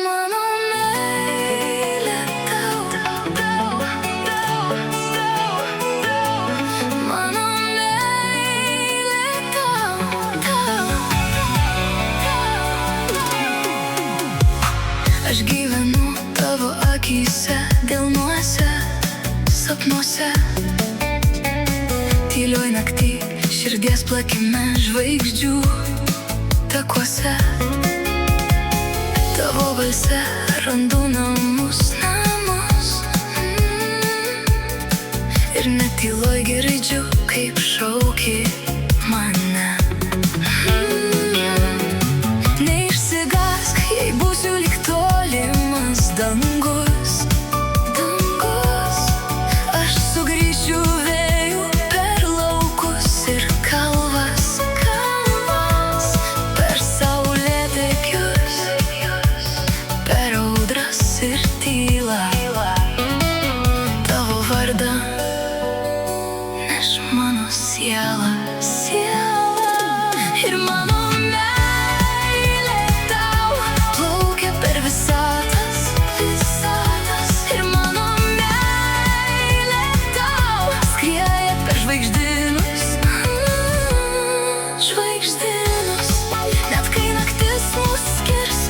Mano meile tau, mano meile tau. Aš gyvenu tavo akyse, delnuose, sapnuose. Tylioj nakty, širdies plakime, žvaigždžių takuose. Tavo balse randu namus, namus. Ir net tyloj girdžiu, kaip šauki mane. Neišsigąsk, jei būsiu lyg tolimas dangus, dangus. Aš sugrįšiu vėjų per laukus ir kalvas, kalvas. Per saulėtekius, per audras ir tylą. Tavo vardą neš mano siela, siela. Ir mano meilė tau plaukia per visatas, visatas. Ir mano meilė tau skrieja per žvaigždynus, žvaigždynus. Net kai naktis mus skirs,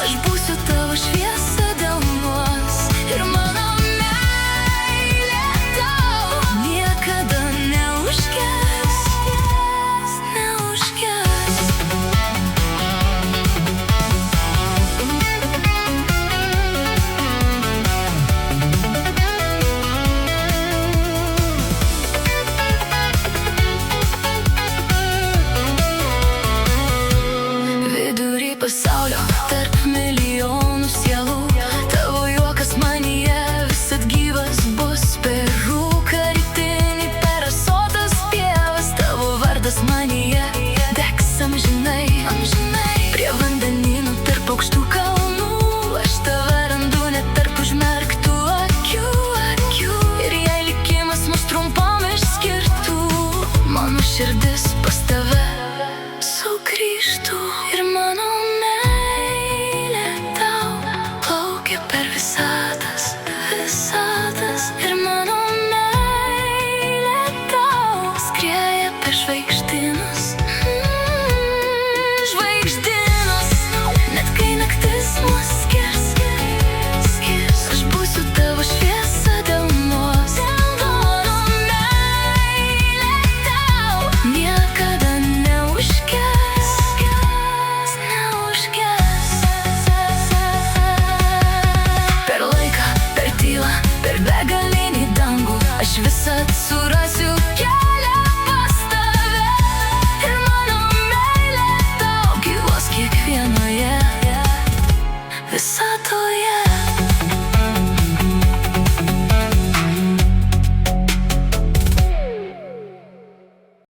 aš būsiu tavo šviesa delnuos. Ir mano meilė tau niekada neužges, neužges. Vidury pasaulio, tarp milijonų sielų, tavo juokas manyje visad gyvas bus. Per rūką rytinį, per asotas pievas, tavo vardas manyje degs amžinai, amžinai. Prie vandenynų, tarp aukštų kalnų, aš tave randu net tarp užmerktų akių, akių. Ir jei likimas mus trumpam išskirtų, mano širdis pas tave sugrįžtų. Ir man